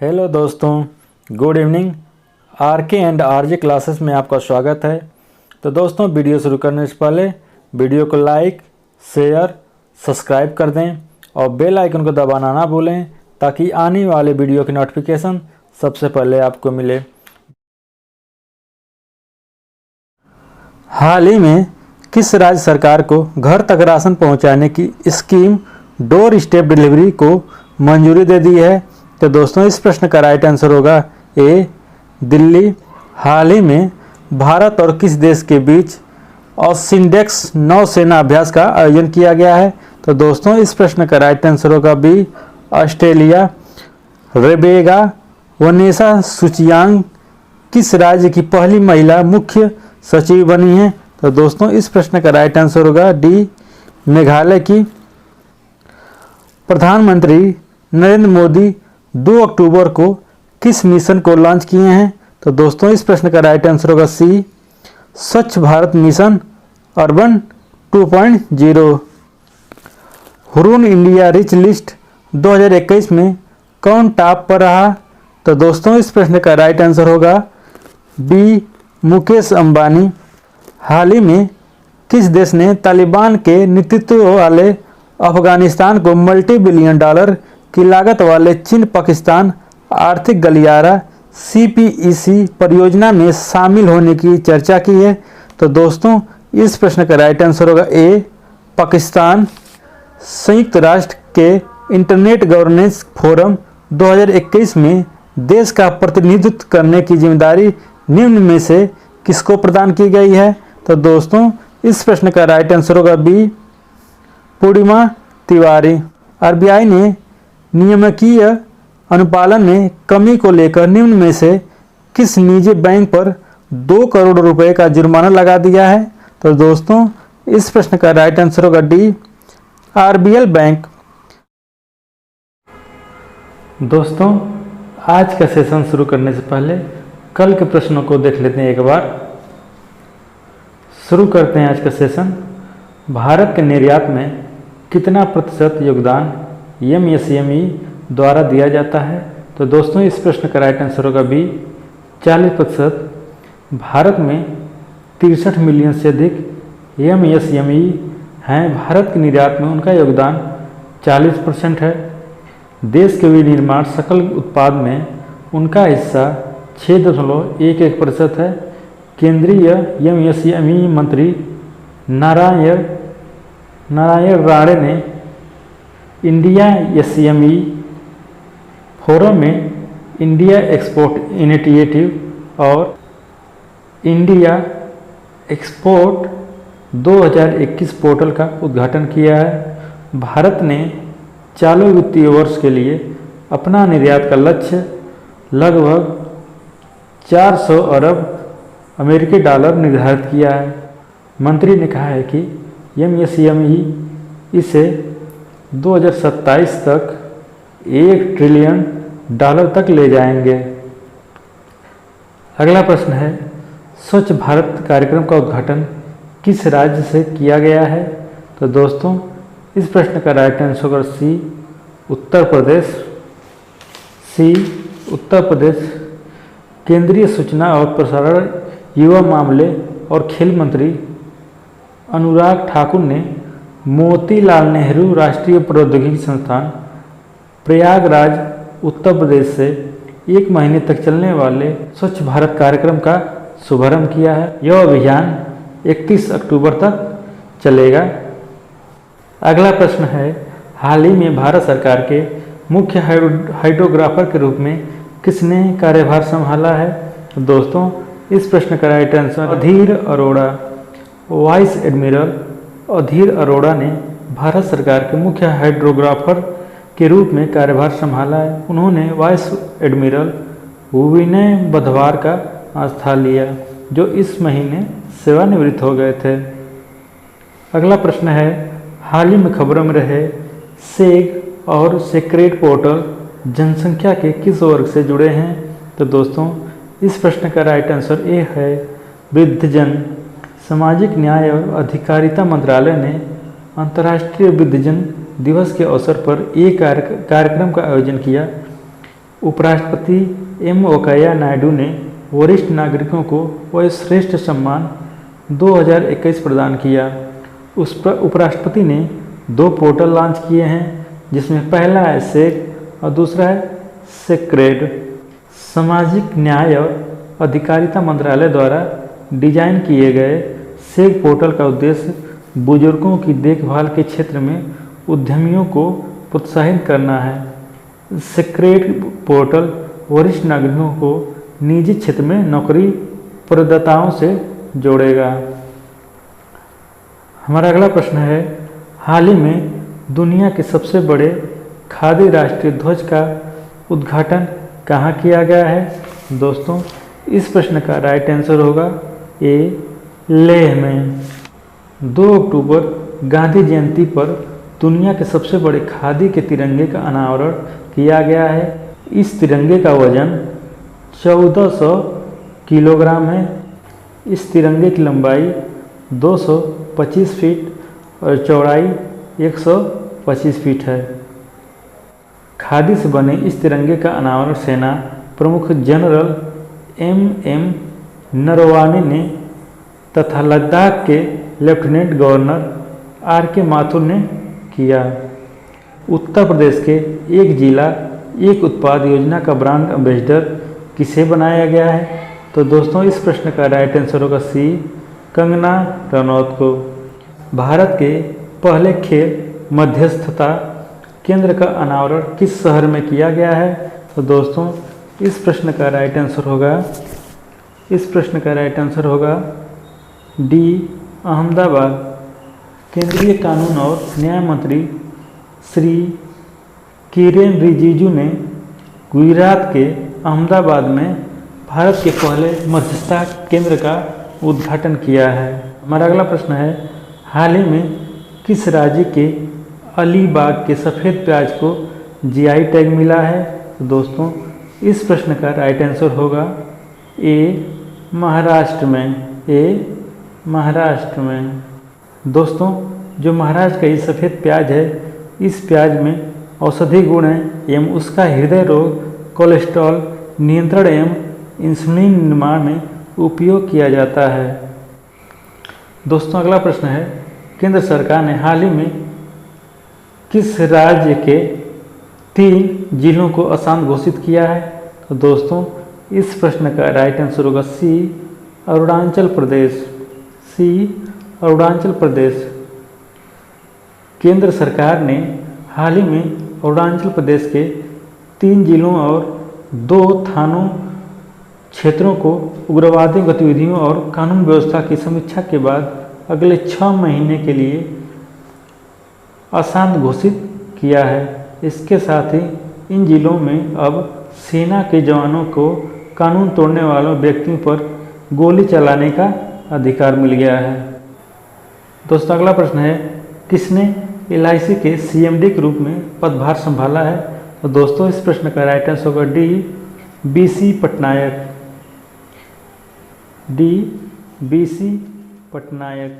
Hello दोस्तों, good evening. RK and RJ classes में आपका स्वागत है। तो दोस्तों, वीडियो शुरू करने से पहले वीडियो को लाइक, शेयर, सब्सक्राइब कर दें और बेल आइकन को दबाना ना भूलें ताकि आने वाले वीडियो की नोटिफिकेशन सबसे पहले आपको मिले। हाल ही में किस राज्य सरकार को घर तक राशन पहुंचाने की स्कीम डोर स्टेप डिलीवरी को मंजूरी दे दी है? तो दोस्तों, इस प्रश्न का राइट आंसर होगा ए, दिल्ली। हाल ही में भारत और किस देश के बीच ऑसिंडेक्स नौसेना अभ्यास का आयोजन किया गया है? तो दोस्तों, इस प्रश्न का राइट आंसर होगा बी, ऑस्ट्रेलिया। रेबेका वनेसा सूचियांग किस राज्य की पहली महिला मुख्य सचिव बनी है? तो दोस्तों, इस प्रश्न का राइट आंसर होगा डी, मेघालय की। प्रधानमंत्री नरेंद्र मोदी 2 अक्टूबर को किस मिशन को लॉन्च किए हैं? तो दोस्तों, इस प्रश्न का राइट आंसर होगा सी, स्वच्छ Bharat mission urban 2.0। Hurun India rich list 2021 में कौन टॉप पर रहा? तो दोस्तों, इस प्रश्न का राइट आंसर होगा बी, मुकेश अंबानी। हाल ही में किस देश ने तालिबान के नेतृत्व वाले अफगानिस्तान को मल्टी बिलियन डॉलर की लागत वाले चीन पाकिस्तान आर्थिक गलियारा सीपीईसी परियोजना में शामिल होने की चर्चा की है? तो दोस्तों, इस प्रश्न का राइट आंसर होगा ए, पाकिस्तान। संयुक्त राष्ट्र के इंटरनेट गवर्नेंस फोरम 2021 में देश का प्रतिनिधित्व करने की जिम्मेदारी निम्न में से किसको प्रदान की गई है? तो दोस्तों, इस प्रश्न का राइट आंसर होगा बी, पूर्णिमा तिवारी। आरबीआई ने नियामकीय अनुपालन में कमी को लेकर निम्न में से किस निजी बैंक पर 2 करोड़ रुपए का जुर्माना लगा दिया है? तो दोस्तों, इस प्रश्न का राइट आंसर होगा डी, आरबीएल बैंक। दोस्तों, आज का सेशन शुरू करने से पहले कल के प्रश्नों को देख लेते हैं एक बार। शुरू करते हैं आज का सेशन। भारत के निर्यात में कितना प्रतिशत योगदान एमएसएमई द्वारा दिया जाता है? तो दोस्तों, इस प्रश्न का राइट आंसर होगा बी, 40%। भारत में 63 मिलियन से अधिक एमएसएमई हैं। भारत के निर्यात में उनका योगदान 40% है। देश के विनिर्माण सकल उत्पाद में उनका हिस्सा 6.11% है। केंद्रीय एमएसएमई मंत्री नारायण राणे ने इंडिया एसएमई फोरम में इंडिया एक्सपोर्ट इनिशिएटिव और इंडिया एक्सपोर्ट 2021 पोर्टल का उद्घाटन किया है। भारत ने चालू वित्तीय वर्ष के लिए अपना निर्यात का लक्ष्य लगभग 400 अरब अमेरिकी डॉलर निर्धारित किया है। मंत्री ने कहा है कि एमएसएमई इसे 2027 तक 1 ट्रिलियन डॉलर तक ले जाएंगे। अगला प्रश्न है, स्वच्छ भारत कार्यक्रम का उद्घाटन किस राज्य से किया गया है? तो दोस्तों, इस प्रश्न का राइट आंसर होगा सी, उत्तर प्रदेश। सी, उत्तर प्रदेश। केंद्रीय सूचना और प्रसारण, युवा मामले और खेल मंत्री अनुराग ठाकुर ने मोतीलाल नेहरू राष्ट्रीय प्रौद्योगिकी संस्थान प्रयागराज उत्तर प्रदेश से 1 महीने तक चलने वाले स्वच्छ भारत कार्यक्रम का शुभारंभ किया है। यह अभियान 31 अक्टूबर तक चलेगा। अगला प्रश्न है, हाल ही में भारत सरकार के मुख्य हाइड्रोग्राफर के रूप में किसने कार्यभार संभाला है? तो दोस्तों, इस प्रश्न का राइट आंसर अधीर अरोड़ा। वाइस एडमिरल अधीर अरोड़ा ने भारत सरकार के मुख्य हाइड्रोग्राफर के रूप में कार्यभार संभाला है। उन्होंने वाइस एडमिरल विनय बुधवार का स्थान लिया, जो इस महीने सेवानिवृत्त हो गए थे। अगला प्रश्न है, हाल ही में खबरों में रहे सेग और सेक्रेट पोर्टल जनसंख्या के किस वर्ग से जुड़े हैं? तो दोस्तों, इस प्रश्न का राइट आंसर ए है, वृद्धजन। सामाजिक न्याय और अधिकारिता मंत्रालय ने अंतर्राष्ट्रीय वृद्धजन दिवस के अवसर पर एक कार्यक्रम का आयोजन किया। उपराष्ट्रपति एम वेंकैया नायडू ने वरिष्ठ नागरिकों को वयोश्रेष्ठ सम्मान 2021 प्रदान किया। उपराष्ट्रपति ने 2 पोर्टल लॉन्च किए हैं, जिसमें पहला है सेक और दूसरा है सेक्रेड। सामाजिक न्याय और अधिकारिता मंत्रालय द्वारा डिजाइन किए गए सेक पोर्टल का उद्देश्य बुजुर्गों की देखभाल के क्षेत्र में उद्यमियों को प्रोत्साहित करना है। सेक्रेड पोर्टल वरिष्ठ नागरिकों को निजी क्षेत्र में नौकरी प्रदाताओं से जोड़ेगा। हमारा अगला प्रश्न है, हाल ही में दुनिया के सबसे बड़े खादी राष्ट्रीय ध्वज का उद्घाटन कहाँ किया गया है? दोस्तों, इस प्रश्न का राइट आंसर होगा ए, लेह में। 2 अक्टूबर गांधी जयंती पर दुनिया के सबसे बड़े खादी के तिरंगे का अनावरण किया गया है। इस तिरंगे का वजन 1400 किलोग्राम है। इस तिरंगे की लंबाई 225 फीट और चौड़ाई 125 फीट है। खादी से बने इस तिरंगे का अनावरण सेना प्रमुख जनरल एम नरवाने ने तथा लद्दाख के लेफ्टिनेंट गवर्नर आर.के. माथुर ने किया। उत्तर प्रदेश के एक जिला एक उत्पाद योजना का ब्रांड एम्बेसडर किसे बनाया गया है? तो दोस्तों, इस प्रश्न का राइट आंसर होगा सी, कंगना रनौत को। भारत के पहले खेल मध्यस्थता केंद्र का अनावरण किस शहर में किया गया है? तो दोस्तों, इस प्रश्न का राइट आंसर होगा डी, अहमदाबाद। केंद्रीय कानून और न्याय मंत्री श्री किरेन रिजिजू ने गुजरात के अहमदाबाद में भारत के पहले मध्यस्थता केंद्र का उद्घाटन किया है। हमारा अगला प्रश्न है, हाल ही में किस राज्य के अलीबाग के सफ़ेद प्याज को जीआई टैग मिला है? तो दोस्तों, इस प्रश्न का राइट आंसर होगा ए, महाराष्ट्र में। दोस्तों, जो महाराष्ट्र का ये सफ़ेद प्याज है, इस प्याज में औषधि गुण हैं एवं उसका हृदय रोग, कोलेस्ट्रॉल नियंत्रण एवं इंसुलिन निर्माण में उपयोग किया जाता है। दोस्तों, अगला प्रश्न है, केंद्र सरकार ने हाल ही में किस राज्य के 3 जिलों को अशांत घोषित किया है? तो दोस्तों, इस प्रश्न का राइट आंसर होगा सी, अरुणाचल प्रदेश। केंद्र सरकार ने हाल ही में अरुणाचल प्रदेश के 3 जिलों और 2 थानों क्षेत्रों को उग्रवादी गतिविधियों और कानून व्यवस्था की समीक्षा के बाद अगले 6 महीने के लिए अशांत घोषित किया है। इसके साथ ही इन जिलों में अब सेना के जवानों को कानून तोड़ने वालों व्यक्तियों पर गोली चलाने का अधिकार मिल गया है। दोस्तों, अगला प्रश्न है, किसने LIC के CMD के रूप में पदभार संभाला है? तो दोस्तों, इस प्रश्न का राइट आंसर होगा डी, BC पटनायक।